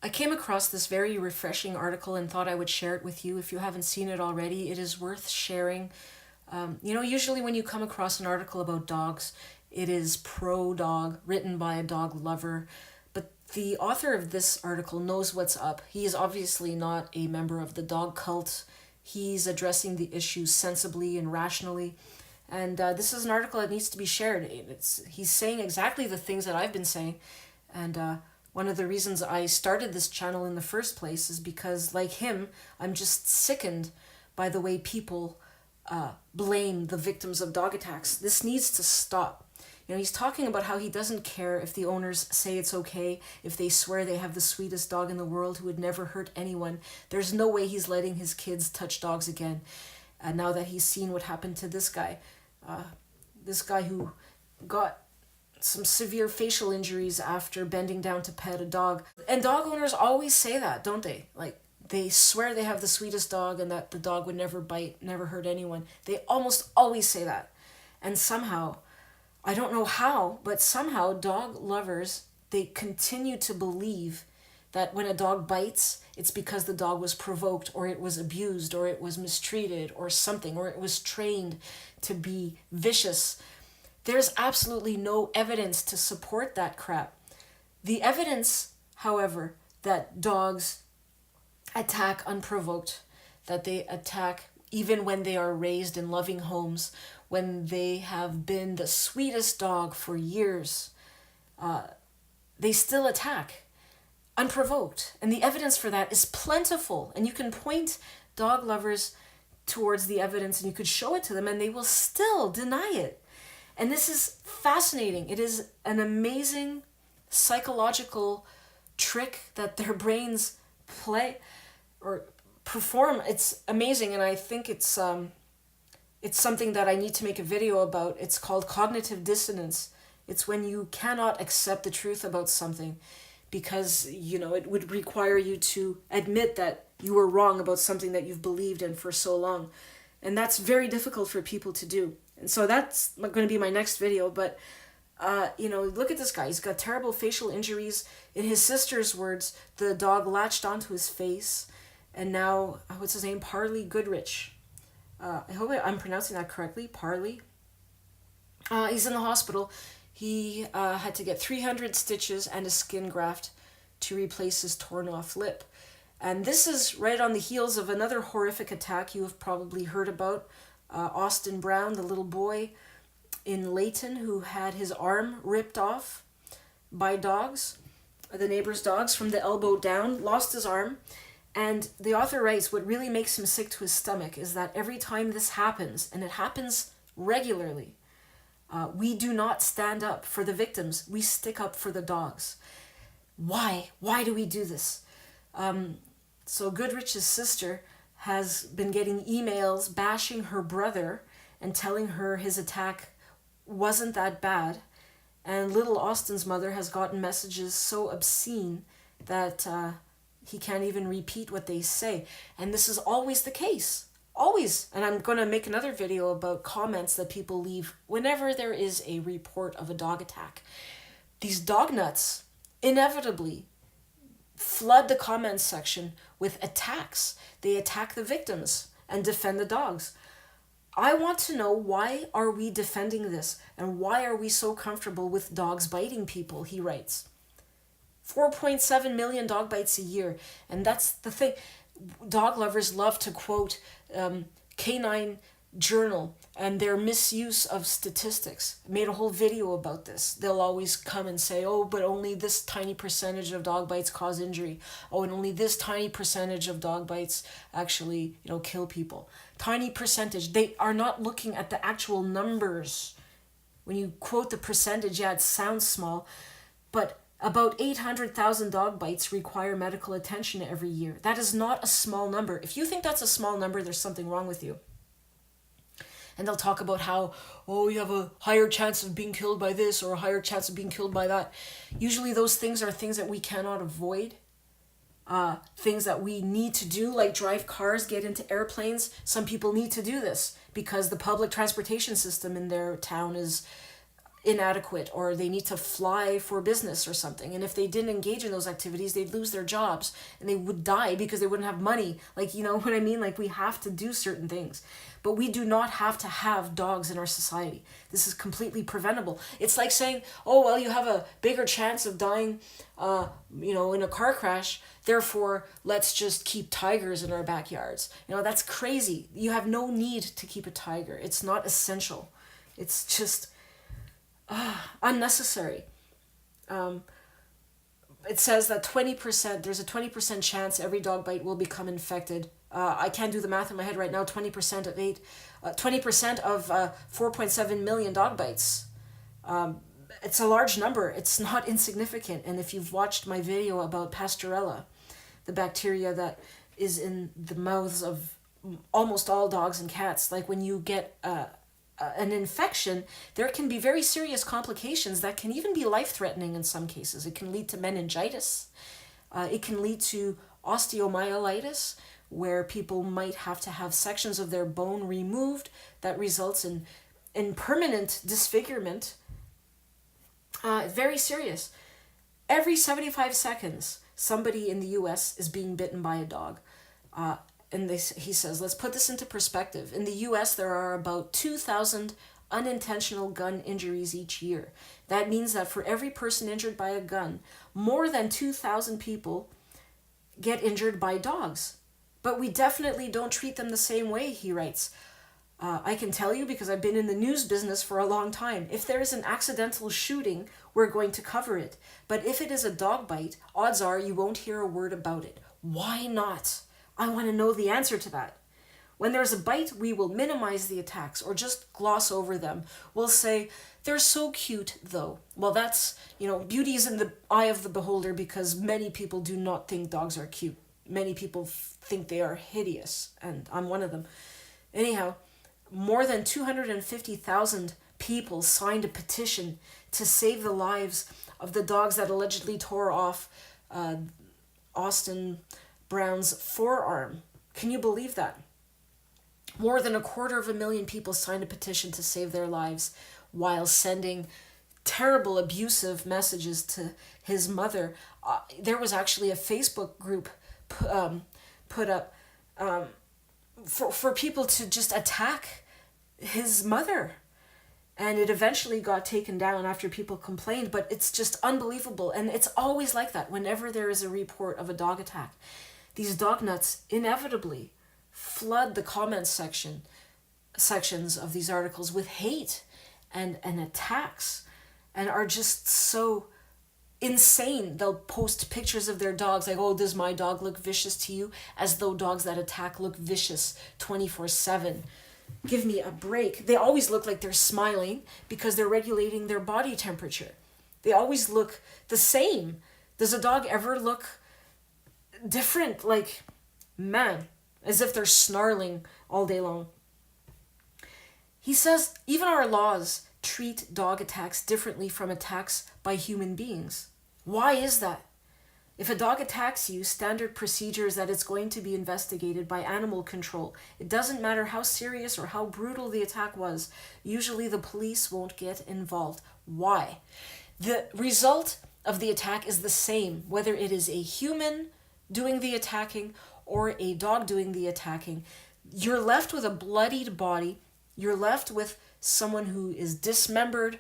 I came across this very refreshing article and thought I would share it with you. If you haven't seen it already, it is worth sharing. Usually when you come across an article about dogs, it is pro dog, written by a dog lover. But the author of this article knows what's up. He is obviously not a member of the dog cult. He's addressing the issues sensibly and rationally. And this is an article that needs to be shared. He's saying exactly the things that I've been saying. And one of the reasons I started this channel in the first place is because, like him, I'm just sickened by the way people blame the victims of dog attacks. This needs to stop. He's talking about how he doesn't care if the owners say it's okay, if they swear they have the sweetest dog in the world who would never hurt anyone. There's no way he's letting his kids touch dogs again. Now that he's seen what happened to this guy who got some severe facial injuries after bending down to pet a dog. And dog owners always say that, don't they? Like, they swear they have the sweetest dog and that the dog would never bite, never hurt anyone. They almost always say that. And somehow, I don't know how, but somehow dog lovers, they continue to believe that when a dog bites, it's because the dog was provoked or it was abused or it was mistreated or something, or it was trained to be vicious. There's absolutely no evidence to support that crap. The evidence, however, that dogs attack unprovoked, that they attack even when they are raised in loving homes, when they have been the sweetest dog for years, they still attack unprovoked. And the evidence for that is plentiful. And you can point dog lovers towards the evidence and you could show it to them and they will still deny it. And this is fascinating. It is an amazing psychological trick that their brains play or perform. It's amazing, and I think it's something that I need to make a video about. It's called cognitive dissonance. It's when you cannot accept the truth about something because, it would require you to admit that you were wrong about something that you've believed in for so long. And that's very difficult for people to do. And so that's going to be my next video. But, look at this guy. He's got terrible facial injuries. In his sister's words, the dog latched onto his face. And now, what's his name? Parley Goodrich. I hope I'm pronouncing that correctly. Parley. He's in the hospital. He had to get 300 stitches and a skin graft to replace his torn off lip. And this is right on the heels of another horrific attack you have probably heard about. Austin Brown, the little boy in Layton who had his arm ripped off by dogs, the neighbor's dogs, from the elbow down, lost his arm. And the author writes, what really makes him sick to his stomach is that every time this happens, and it happens regularly, we do not stand up for the victims. We stick up for the dogs. Why? Why do we do this? So Goodrich's sister has been getting emails bashing her brother and telling her his attack wasn't that bad. And little Austin's mother has gotten messages so obscene that he can't even repeat what they say. And this is always the case. Always. And I'm going to make another video about comments that people leave whenever there is a report of a dog attack. These dog nuts inevitably flood the comments section with attacks. They attack the victims and defend the dogs. I want to know, why are we defending this? And why are we so comfortable with dogs biting people, he writes. 4.7 million dog bites a year. And that's the thing. Dog lovers love to quote Canine Journal and their misuse of statistics. I made a whole video about this. They'll always come and say, oh, but only this tiny percentage of dog bites cause injury. Oh, and only this tiny percentage of dog bites actually, kill people. Tiny percentage. They are not looking at the actual numbers. When you quote the percentage, yeah, it sounds small, but about 800,000 dog bites require medical attention every year. That is not a small number. If you think that's a small number, there's something wrong with you. And they'll talk about how, oh, you have a higher chance of being killed by this or a higher chance of being killed by that. Usually those things are things that we cannot avoid. Things that we need to do, like drive cars, get into airplanes. Some people need to do this because the public transportation system in their town is inadequate, or they need to fly for business or something. And if they didn't engage in those activities, they'd lose their jobs and they would die because they wouldn't have money. Like, you know what I mean? Like, we have to do certain things. But we do not have to have dogs in our society. This is completely preventable. It's like saying, oh, well, you have a bigger chance of dying, in a car crash. Therefore, let's just keep tigers in our backyards. That's crazy. You have no need to keep a tiger. It's not essential. It's just unnecessary. It says that there's a 20% chance every dog bite will become infected. I can't do the math in my head right now. 20% of 4.7 million dog bites. It's a large number. It's not insignificant. And if you've watched my video about Pasteurella, the bacteria that is in the mouths of almost all dogs and cats, like when you get an infection, there can be very serious complications that can even be life-threatening in some cases. It can lead to meningitis. It can lead to osteomyelitis, where people might have to have sections of their bone removed. That results in permanent disfigurement. Very serious. Every 75 seconds, somebody in the U.S. is being bitten by a dog. He says, let's put this into perspective. In the U.S., there are about 2,000 unintentional gun injuries each year. That means that for every person injured by a gun, more than 2,000 people get injured by dogs. But we definitely don't treat them the same way, he writes. I can tell you because I've been in the news business for a long time. If there is an accidental shooting, we're going to cover it. But if it is a dog bite, odds are you won't hear a word about it. Why not? I want to know the answer to that. When there's a bite, we will minimize the attacks or just gloss over them. We'll say, they're so cute though. Well, that's, beauty is in the eye of the beholder, because many people do not think dogs are cute. Many people think they are hideous, and I'm one of them. Anyhow, more than 250,000 people signed a petition to save the lives of the dogs that allegedly tore off Austin Brown's forearm. Can you believe that? More than 250,000 people signed a petition to save their lives while sending terrible abusive messages to his mother. There was actually a Facebook group put up for people to just attack his mother. And it eventually got taken down after people complained, but it's just unbelievable. And it's always like that whenever there is a report of a dog attack. These dog nuts inevitably flood the comments sections of these articles with hate and attacks, and are just so insane. They'll post pictures of their dogs like, oh, does my dog look vicious to you? As though dogs that attack look vicious 24/7. Give me a break. They always look like they're smiling because they're regulating their body temperature. They always look the same. Does a dog ever look different? Like, man, as if they're snarling all day long. He says even our laws treat dog attacks differently from attacks by human beings. Why is that? If a dog attacks you, standard procedure is that it's going to be investigated by animal control. It doesn't matter how serious or how brutal the attack was. Usually the police won't get involved. Why? The result of the attack is the same, whether it is a human doing the attacking or a dog doing the attacking. You're left with a bloodied body. You're left with someone who is dismembered.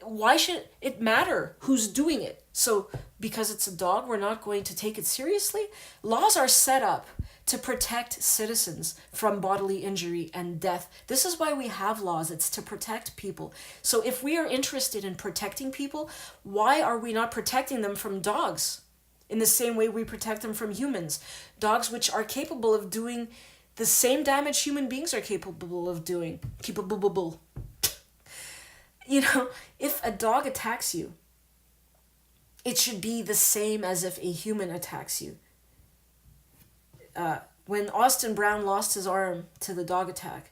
Why should it matter who's doing it? So because it's a dog, we're not going to take it seriously? Laws are set up to protect citizens from bodily injury and death. This is why we have laws. It's to protect people. So if we are interested in protecting people, why are we not protecting them from dogs in the same way we protect them from humans? Dogs which are capable of doing the same damage human beings are capable of doing. If a dog attacks you, it should be the same as if a human attacks you. When Austin Brown lost his arm to the dog attack,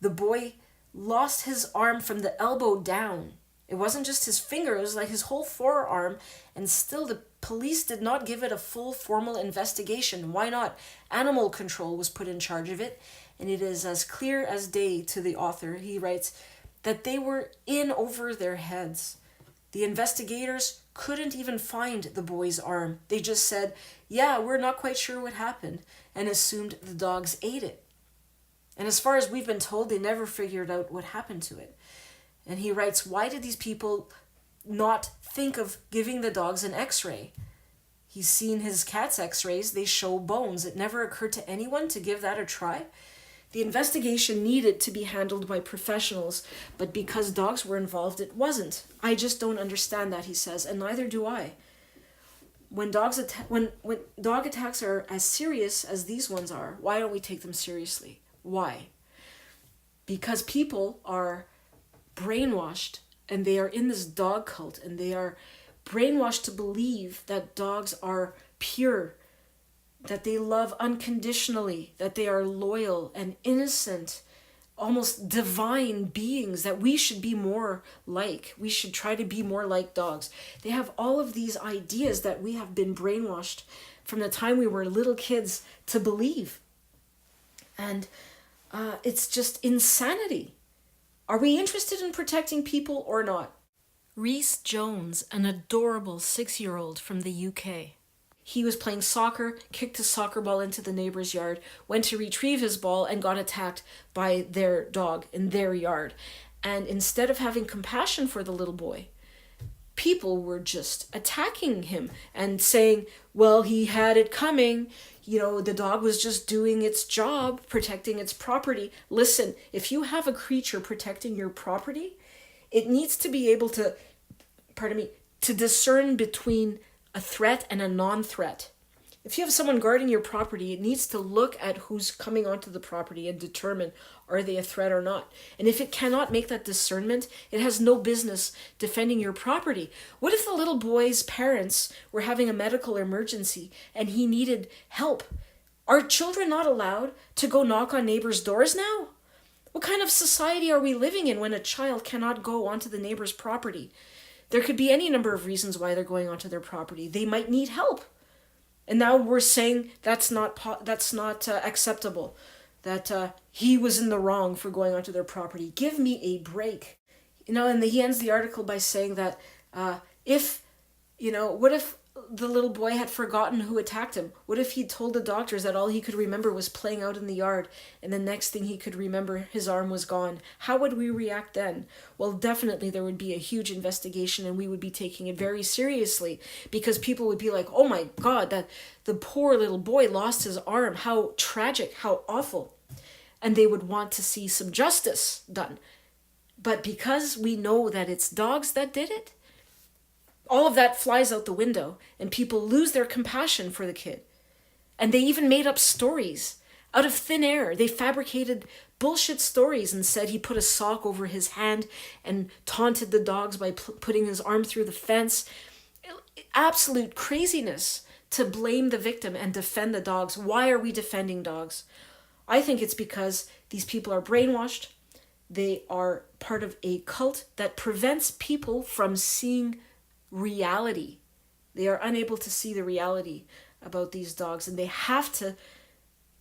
the boy lost his arm from the elbow down. It wasn't just his finger, it was like his whole forearm, and still the police did not give it a full formal investigation. Why not? Animal control was put in charge of it, and it is as clear as day to the author. He writes, that they were in over their heads. The investigators couldn't even find the boy's arm. They just said, yeah, we're not quite sure what happened, and assumed the dogs ate it. And as far as we've been told, they never figured out what happened to it. And he writes, why did these people not think of giving the dogs an x-ray? He's seen his cat's x-rays. They show bones. It never occurred to anyone to give that a try. The investigation needed to be handled by professionals, but because dogs were involved, it wasn't. I just don't understand that, he says, and neither do I. When dog attacks are as serious as these ones are, why don't we take them seriously? Why? Because people are brainwashed, and they are in this dog cult, and they are brainwashed to believe that dogs are pure, that they love unconditionally, that they are loyal and innocent, almost divine beings that we should be more like. We should try to be more like dogs. They have all of these ideas that we have been brainwashed from the time we were little kids to believe. And it's just insanity. Are we interested in protecting people or not? Rhys Jones, an adorable 6-year-old from the UK. He was playing soccer, kicked his soccer ball into the neighbor's yard, went to retrieve his ball, and got attacked by their dog in their yard. And instead of having compassion for the little boy, people were just attacking him and saying, well, he had it coming. You know, the dog was just doing its job, protecting its property. Listen, if you have a creature protecting your property, it needs to be able to, to discern between a threat and a non-threat. If you have someone guarding your property, it needs to look at who's coming onto the property and determine, are they a threat or not? And if it cannot make that discernment, it has no business defending your property. What if the little boy's parents were having a medical emergency and he needed help? Are children not allowed to go knock on neighbors' doors now? What kind of society are we living in when a child cannot go onto the neighbor's property? There could be any number of reasons why they're going onto their property. They might need help. And now we're saying that's not acceptable, that he was in the wrong for going onto their property. Give me a break. And he ends the article by saying that what if the little boy had forgotten who attacked him? What if he told the doctors that all he could remember was playing out in the yard, and the next thing he could remember, his arm was gone? How would we react then? Well, definitely there would be a huge investigation, and we would be taking it very seriously, because people would be like, oh my God, that the poor little boy lost his arm. How tragic, how awful. And they would want to see some justice done. But because we know that it's dogs that did it, all of that flies out the window, and people lose their compassion for the kid. And they even made up stories out of thin air. They fabricated bullshit stories and said he put a sock over his hand and taunted the dogs by putting his arm through the fence. Absolute craziness to blame the victim and defend the dogs. Why are we defending dogs? I think it's because these people are brainwashed. They are part of a cult that prevents people from seeing reality. They are unable to see the reality about these dogs, and they have to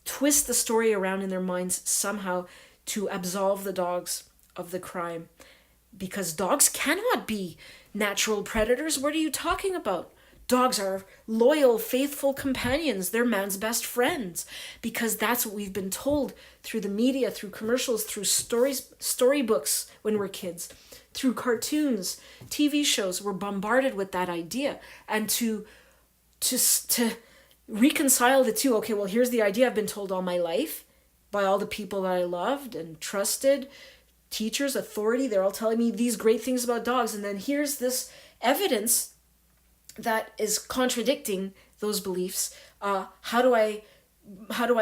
twist the story around in their minds somehow to absolve the dogs of the crime, because dogs cannot be natural predators. What are you talking about? Dogs are loyal, faithful companions. They're man's best friends, because that's what we've been told through the media, through commercials, through storybooks when we're kids. Through cartoons, TV shows, we're bombarded with that idea. And to reconcile the two, okay, well, here's the idea I've been told all my life by all the people that I loved and trusted, teachers, authority, they're all telling me these great things about dogs. And then here's this evidence that is contradicting those beliefs. How do I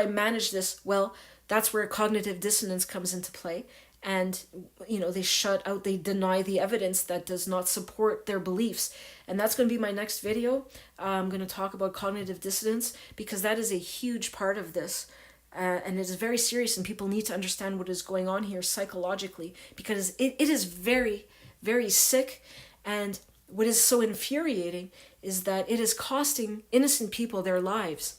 manage this? Well, that's where cognitive dissonance comes into play. And, they deny the evidence that does not support their beliefs. And that's going to be my next video. I'm going to talk about cognitive dissonance, because that is a huge part of this. And it is very serious, and people need to understand what is going on here psychologically, because it is very, very sick. And what is so infuriating is that it is costing innocent people their lives.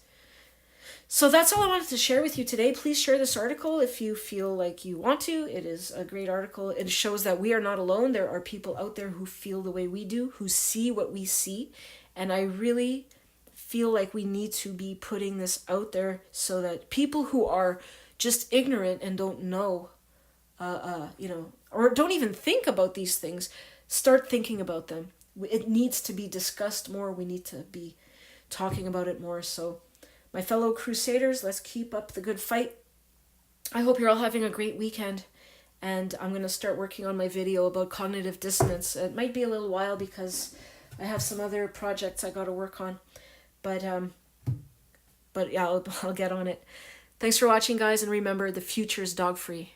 So that's all I wanted to share with you today. Please share this article if you feel like you want to. It is a great article. It shows that we are not alone. There are people out there who feel the way we do, who see what we see. And I really feel like we need to be putting this out there so that people who are just ignorant and don't know, or don't even think about these things, start thinking about them. It needs to be discussed more. We need to be talking about it more. So, my fellow crusaders, let's keep up the good fight. I hope you're all having a great weekend. And I'm going to start working on my video about cognitive dissonance. It might be a little while because I have some other projects I got to work on. But yeah, I'll get on it. Thanks for watching, guys. And remember, the future is dog free.